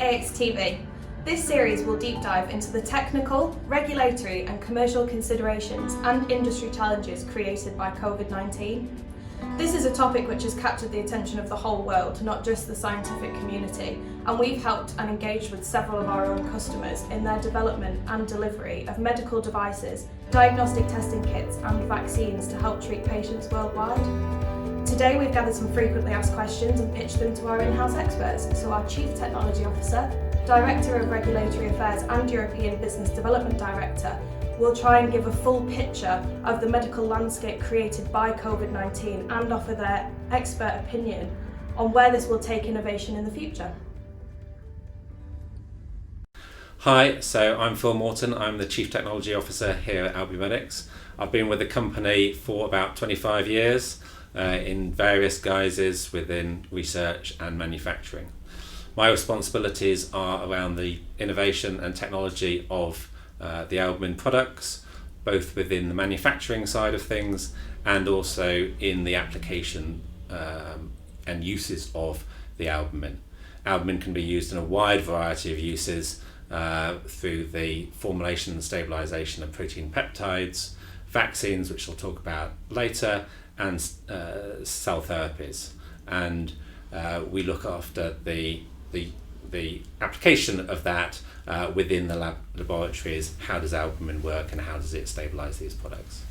AXTV. This series will deep dive into the technical, regulatory and commercial considerations and industry challenges created by COVID-19. This is a topic which has captured the attention of the whole world, not just the scientific community, and we've helped and engaged with several of our own customers in their development and delivery of medical devices, diagnostic testing kits and vaccines to help treat patients worldwide. Today we've gathered some frequently asked questions and pitched them to our in-house experts, so our Chief Technology Officer, Director of Regulatory Affairs and European Business Development Director will try and give a full picture of the medical landscape created by COVID-19 and offer their expert opinion on where this will take innovation in the future. Hi, so I'm Phil Morton. I'm the Chief Technology Officer here at Albumedics. I've been with the company for about 25 years in various guises within research and manufacturing. My responsibilities are around the innovation and technology of the albumin products, both within the manufacturing side of things and also in the application and uses of the albumin. Albumin can be used in a wide variety of uses through the formulation and stabilization of protein peptides, vaccines, which I'll talk about later, and cell therapies. And we look after the application of that within the laboratories. How does albumin work and how does it stabilise these products?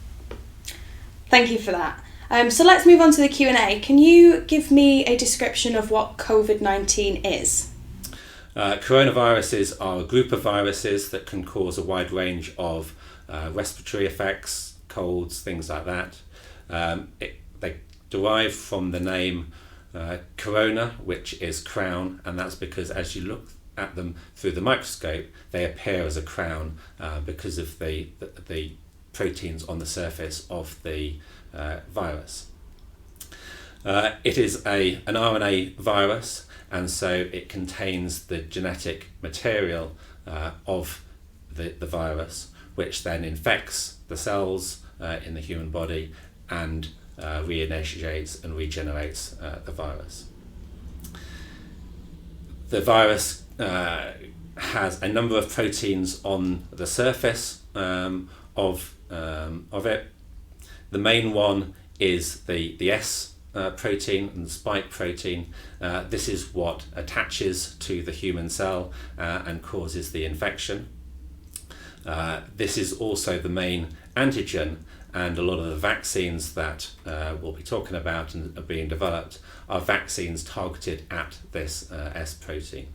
Thank you for that. So let's move on to the Q&A. Can you give me a description of what COVID-19 is? Coronaviruses are a group of viruses that can cause a wide range of respiratory effects, colds, things like that. They derive from the name corona, which is crown, and that's because as you look at them through the microscope, they appear as a crown because of the proteins on the surface of the virus. It is an RNA virus, and so it contains the genetic material of the virus, which then infects the cells in the human body and reinitiates and regenerates the virus. The virus has a number of proteins on the surface of it. The main one is the S protein and the spike protein. This is what attaches to the human cell and causes the infection. This is also the main antigen, and a lot of the vaccines that we'll be talking about and are being developed are vaccines targeted at this S protein.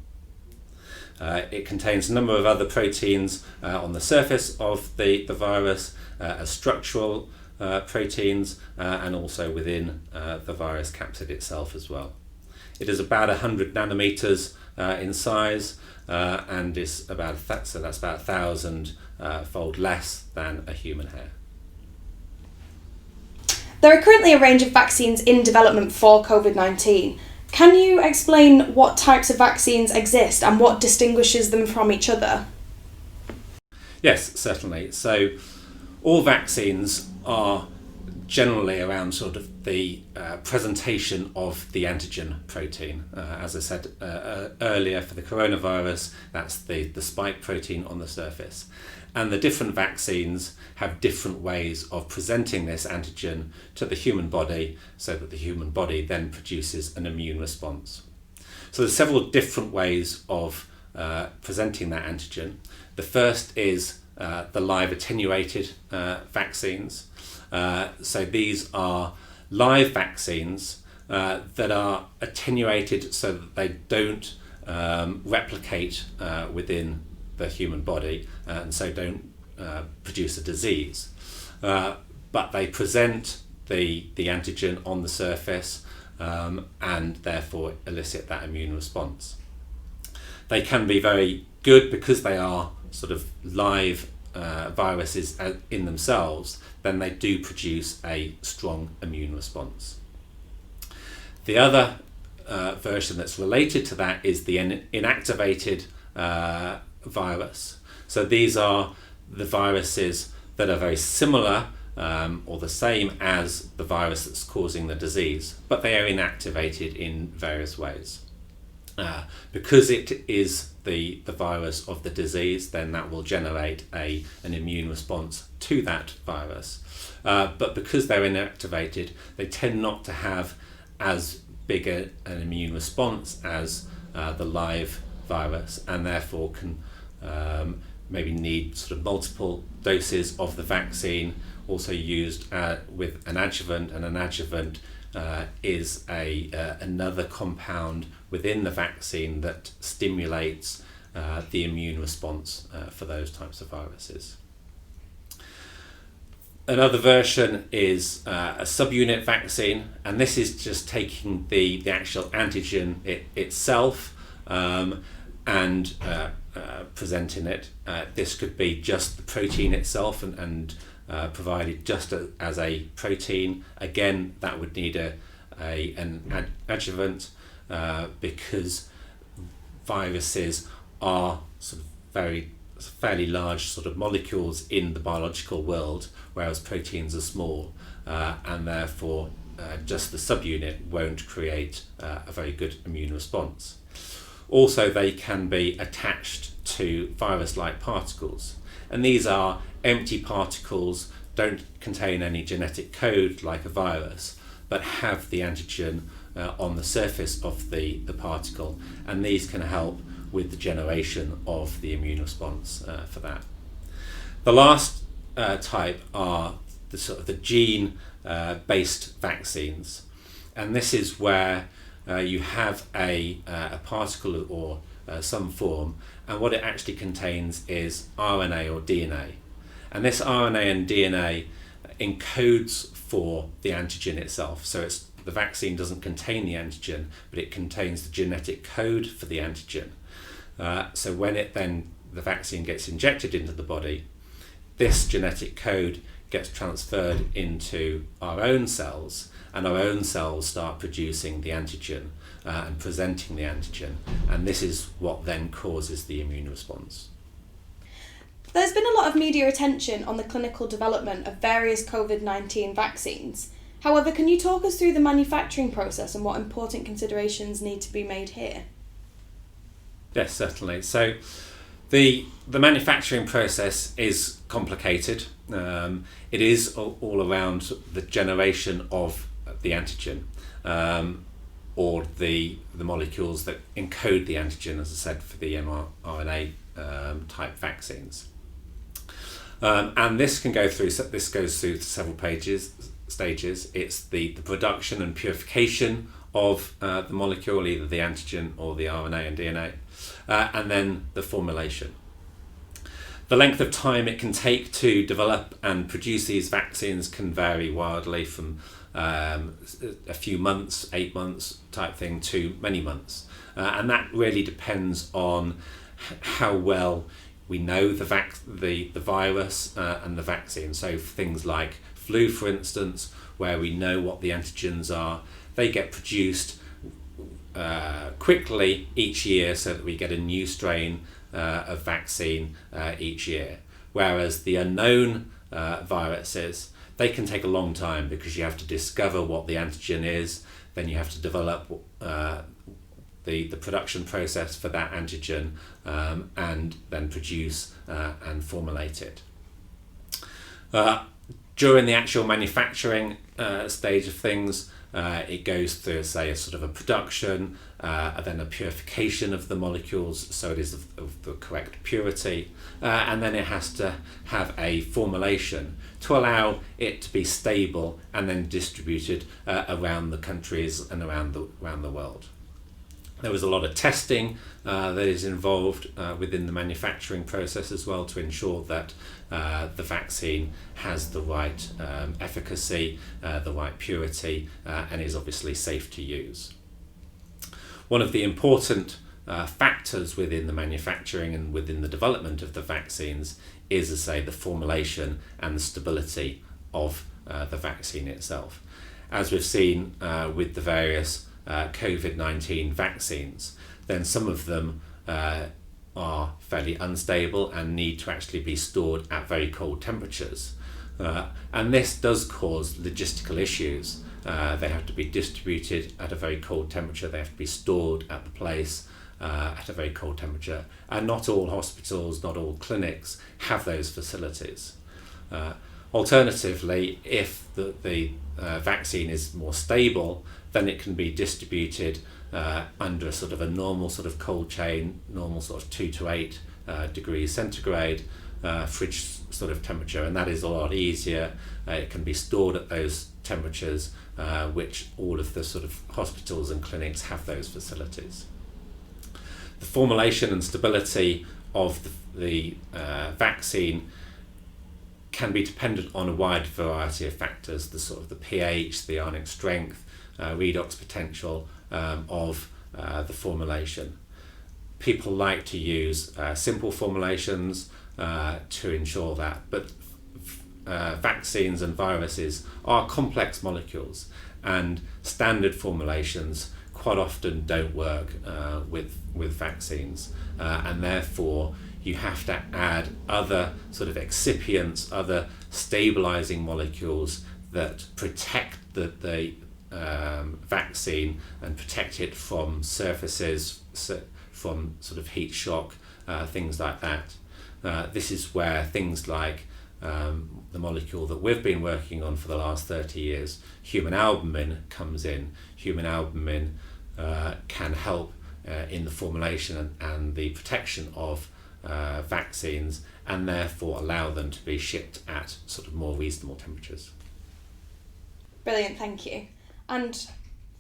It contains a number of other proteins on the surface of the virus as structural proteins and also within the virus capsid itself as well. It is about 100 nanometers in size and is about that's about 1,000 fold less than a human hair. There are currently a range of vaccines in development for COVID-19. Can you explain what types of vaccines exist and what distinguishes them from each other? Yes, certainly. So all vaccines are generally around sort of the presentation of the antigen protein. As I said earlier, for the coronavirus, that's the spike protein on the surface. And the different vaccines have different ways of presenting this antigen to the human body so that the human body then produces an immune response. So there's several different ways of presenting that antigen. The first is the live attenuated vaccines. So these are live vaccines that are attenuated so that they don't replicate within the human body and so don't produce a disease. But they present the antigen on the surface and therefore elicit that immune response. They can be very good because they are sort of live viruses in themselves, then they do produce a strong immune response. The other version that's related to that is the inactivated virus. So these are the viruses that are very similar or the same as the virus that's causing the disease, but they are inactivated in various ways. Because it is the virus of the disease, then that will generate an immune response to that virus. But because they're inactivated, they tend not to have as big an immune response as the live virus, and therefore can maybe need sort of multiple doses of the vaccine, also used with an adjuvant, and an adjuvant is another compound within the vaccine that stimulates the immune response for those types of viruses. Another version is a subunit vaccine, and this is just taking the actual antigen itself and presenting it. This could be just the protein itself and provided just as a protein. Again, that would need an adjuvant because viruses are sort of fairly large sort of molecules in the biological world, whereas proteins are small, and therefore just the subunit won't create a very good immune response. Also, they can be attached to virus-like particles, and these are empty particles, don't contain any genetic code like a virus, but have the antigen on the surface of the particle, and these can help with the generation of the immune response for that. The last type are the sort of the gene based vaccines, and this is where you have a particle or some form, and what it actually contains is RNA or DNA, and this RNA and DNA encodes for the antigen itself. So the vaccine doesn't contain the antigen, but it contains the genetic code for the antigen. So when the vaccine gets injected into the body, this genetic code gets transferred into our own cells, and our own cells start producing the antigen and presenting the antigen, and this is what then causes the immune response. There's been a lot of media attention on the clinical development of various COVID-19 vaccines. However, can you talk us through the manufacturing process and what important considerations need to be made here? Yes, certainly. So the manufacturing process is complicated. It is all around the generation of the antigen, or the molecules that encode the antigen, as I said, for the mRNA type vaccines. And this goes through several stages. It's the production and purification of the molecule, either the antigen or the RNA and DNA, and then the formulation. The length of time it can take to develop and produce these vaccines can vary wildly from a few months, 8 months type thing, to many months. And that really depends on how well we know the virus and the vaccine. So things like flu, for instance, where we know what the antigens are, they get produced quickly each year so that we get a new strain of vaccine each year. Whereas the unknown viruses, they can take a long time because you have to discover what the antigen is, then you have to develop the production process for that antigen, and then produce and formulate it. During the actual manufacturing stage of things, it goes through, say, a sort of a production, then a purification of the molecules so it is of the correct purity, and then it has to have a formulation to allow it to be stable and then distributed around the countries and around the world. There was a lot of testing that is involved within the manufacturing process as well to ensure that the vaccine has the right efficacy, the right purity, and is obviously safe to use. One of the important factors within the manufacturing and within the development of the vaccines is, as I say, the formulation and the stability of the vaccine itself. As we've seen with the various COVID-19 vaccines, then some of them are fairly unstable and need to actually be stored at very cold temperatures. And this does cause logistical issues they have to be distributed at a very cold temperature, they have to be stored at the place at a very cold temperature, and not all hospitals, not all clinics have those facilities. Alternatively, if the vaccine is more stable, then it can be distributed under sort of a normal sort of cold chain, normal sort of 2 to 8 degrees centigrade fridge sort of temperature, and that is a lot easier. It can be stored at those temperatures, which all of the sort of hospitals and clinics have those facilities. The formulation and stability of the vaccine can be dependent on a wide variety of factors, the sort of the pH, the ionic strength, redox potential of the formulation. People like to use simple formulations to ensure that, but vaccines and viruses are complex molecules, and standard formulations quite often don't work with vaccines, and therefore you have to add other sort of excipients, other stabilizing molecules that protect the vaccine and protect it from surfaces, from sort of heat shock, things like that. This is where things like the molecule that we've been working on for the last 30 years, human albumin, comes in. Human albumin can help in the formulation and the protection of vaccines, and therefore allow them to be shipped at sort of more reasonable temperatures. Brilliant, thank you. And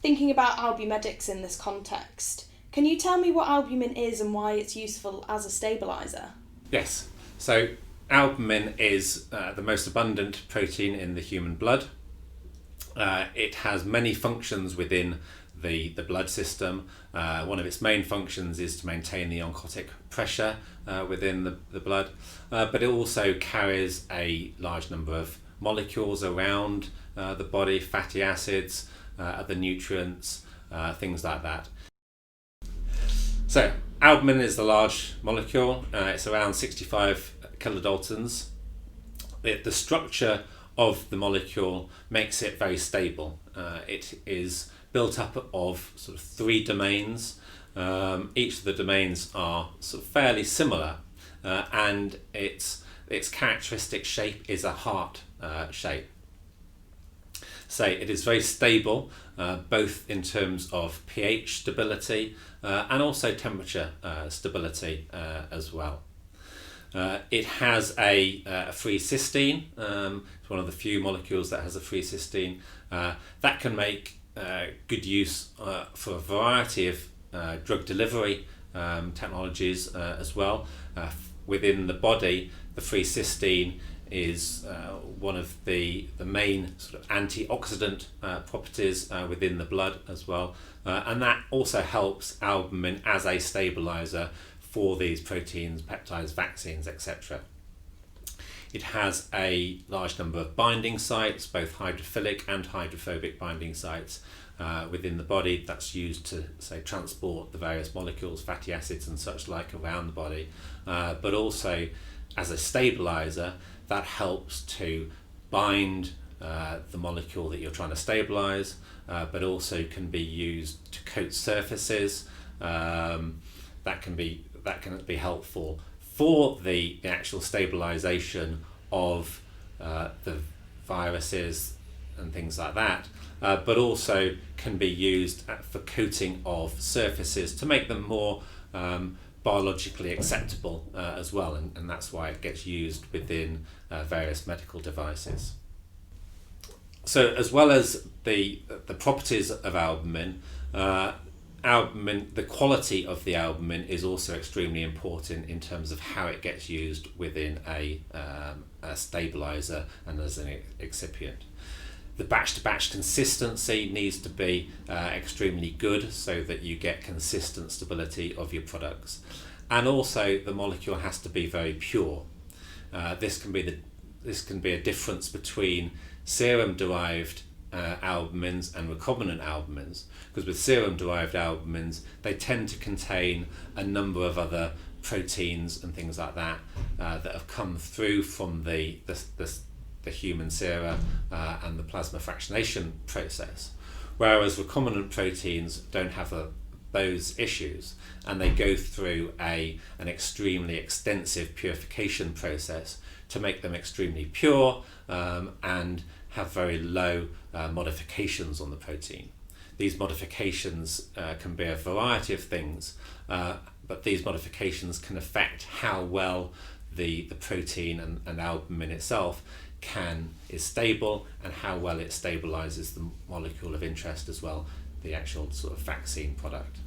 thinking about Albumedics in this context, can you tell me what albumin is and why it's useful as a stabiliser? Yes, so albumin is the most abundant protein in the human blood. It has many functions within the blood system. One of its main functions is to maintain the oncotic pressure within the blood, but it also carries a large number of molecules around the body, fatty acids, other nutrients, things like that. So albumin is the large molecule. It's around 65 kilodaltons. The structure of the molecule makes it very stable. It is built up of sort of 3 domains. Each of the domains are sort of fairly similar, and its characteristic shape is a heart shape. So it is very stable, both in terms of pH stability and also temperature stability as well. It has a free cysteine. It's one of the few molecules that has a free cysteine. That can make good use for a variety of drug delivery technologies as well. Within the body, the free cysteine is one of the main sort of antioxidant properties within the blood as well, and that also helps albumin as a stabilizer for these proteins, peptides, vaccines, etc. It has a large number of binding sites, both hydrophilic and hydrophobic binding sites within the body. That's used to, say, transport the various molecules, fatty acids and such like around the body, but also as a stabilizer that helps to bind the molecule that you're trying to stabilize, but also can be used to coat surfaces. That can be helpful for the actual stabilization of the viruses and things like that, but also can be used for coating of surfaces to make them more biologically acceptable as well, and that's why it gets used within various medical devices. So as well as the properties of albumin, the quality of the albumin is also extremely important in terms of how it gets used within a stabilizer and as an excipient. The batch-to-batch consistency needs to be extremely good so that you get consistent stability of your products. And also the molecule has to be very pure. This can be a difference between serum-derived albumins and recombinant albumins, because with serum-derived albumins they tend to contain a number of other proteins and things like that that have come through from the the human sera and the plasma fractionation process, whereas recombinant proteins don't have those issues, and they go through an extremely extensive purification process to make them extremely pure and have very low modifications on the protein. These modifications can be a variety of things, but these modifications can affect how well the protein and albumin itself is stable, and how well it stabilizes the molecule of interest as well, the actual sort of vaccine product.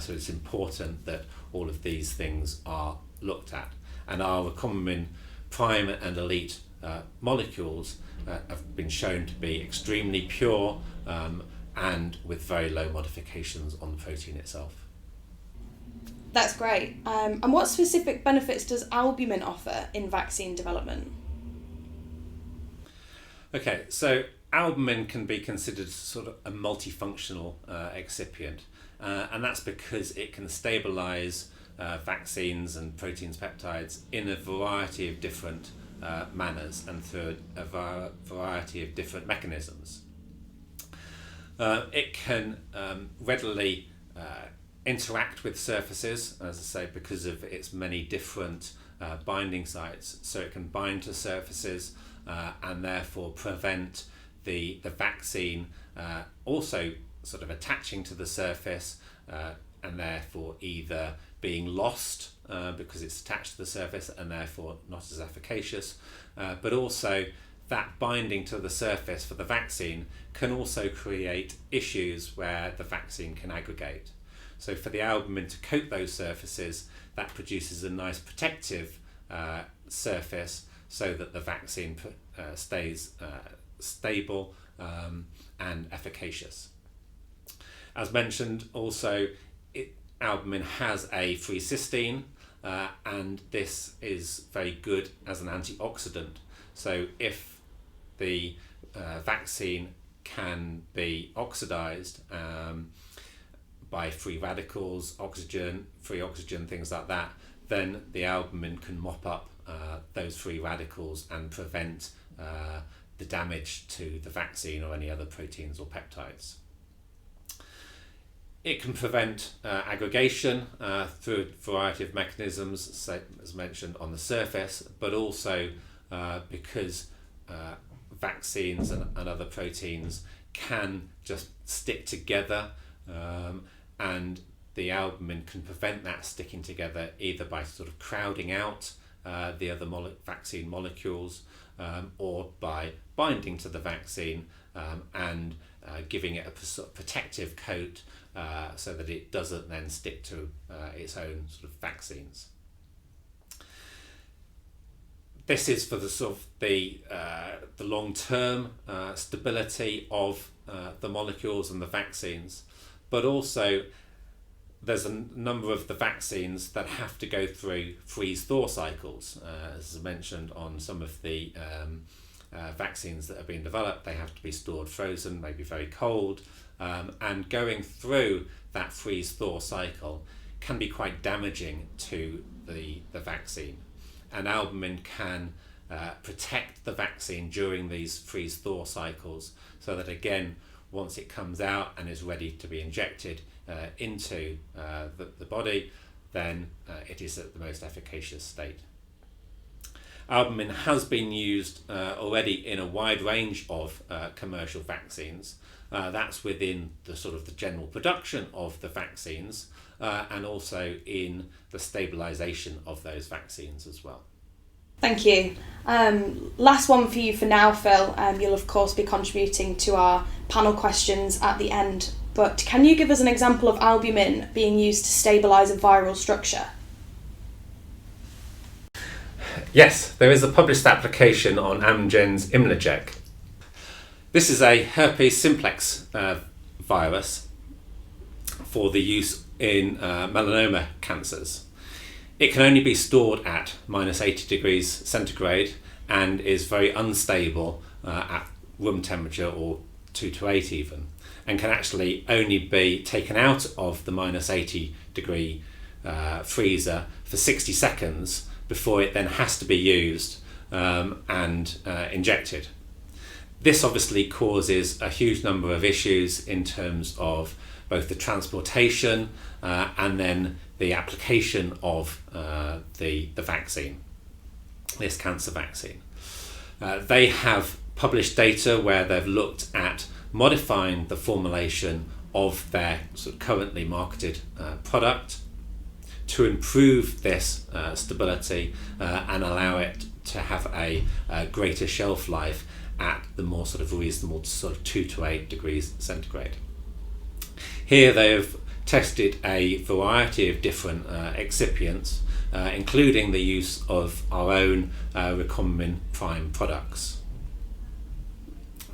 So it's important that all of these things are looked at, and our recombinant prime and elite molecules have been shown to be extremely pure and with very low modifications on the protein itself. That's great. And what specific benefits does albumin offer in vaccine development? Okay, so albumin can be considered sort of a multifunctional excipient, and that's because it can stabilize vaccines and proteins, peptides in a variety of different manners and through a variety of different mechanisms. It can readily interact with surfaces, as I say, because of its many different binding sites. So it can bind to surfaces and therefore prevent the vaccine also sort of attaching to the surface and therefore either being lost because it's attached to the surface and therefore not as efficacious, but also that binding to the surface for the vaccine can also create issues where the vaccine can aggregate. So for the albumin to coat those surfaces, that produces a nice protective surface so that the vaccine stays stable and efficacious. As mentioned, also albumin has a free cysteine, and this is very good as an antioxidant. So if the vaccine can be oxidized by free radicals, free oxygen, things like that, then the albumin can mop up those free radicals and prevent the damage to the vaccine or any other proteins or peptides. It can prevent aggregation through a variety of mechanisms, as mentioned, on the surface, but also because vaccines and other proteins can just stick together, and the albumin can prevent that sticking together either by sort of crowding out the other vaccine molecules or by binding to the vaccine and giving it a sort of protective coat so that it doesn't then stick to its own sort of vaccines. This is for the sort of the long-term stability of the molecules and the vaccines, but also there's a number of the vaccines that have to go through freeze-thaw cycles. As mentioned on some of the vaccines that have been developed, they have to be stored frozen, maybe very cold, and going through that freeze-thaw cycle can be quite damaging to the vaccine. And albumin can protect the vaccine during these freeze-thaw cycles so that, again, once it comes out and is ready to be injected into the body, then it is at the most efficacious state. Albumin has been used already in a wide range of commercial vaccines. That's within the sort of the general production of the vaccines and also in the stabilization of those vaccines as well. Thank you. Last one for you for now, Phil. You'll of course be contributing to our panel questions at the end, but can you give us an example of albumin being used to stabilise a viral structure? Yes, there is a published application on Amgen's Imlojec. This is a herpes simplex virus for the use in melanoma cancers. It can only be stored at -80 degrees centigrade and is very unstable at room temperature or 2 to 8 even, and can actually only be taken out of the -80 degree freezer for 60 seconds before it then has to be used and injected. This obviously causes a huge number of issues in terms of both the transportation and then the application of the vaccine, this cancer vaccine. They have published data where they've looked at modifying the formulation of their sort of currently marketed product to improve this stability and allow it to have a greater shelf life at the more sort of reasonable sort of 2 to 8 degrees centigrade. Here they have tested a variety of different excipients, including the use of our own Recombin Prime products.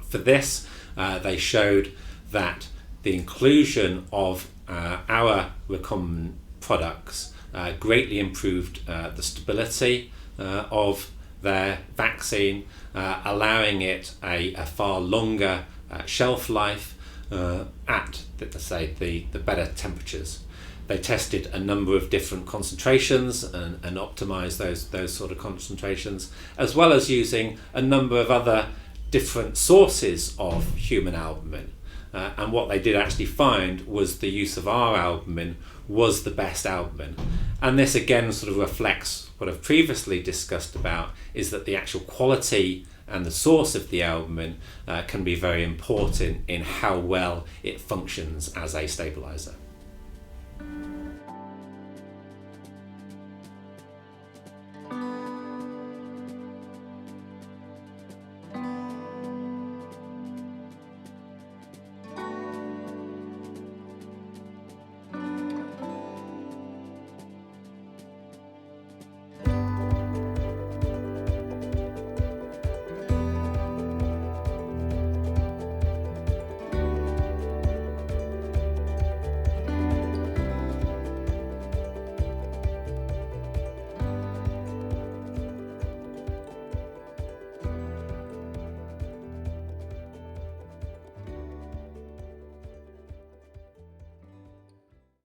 For this, they showed that the inclusion of our Recombin products greatly improved the stability of their vaccine, allowing it a far longer shelf life at, let's say, the better temperatures. They tested a number of different concentrations and optimized those sort of concentrations, as well as using a number of other different sources of human albumin. And what they did actually find was the use of our albumin was the best albumin. And this again sort of reflects what I've previously discussed about, is that the actual quality and the source of the albumin can be very important in how well it functions as a stabilizer.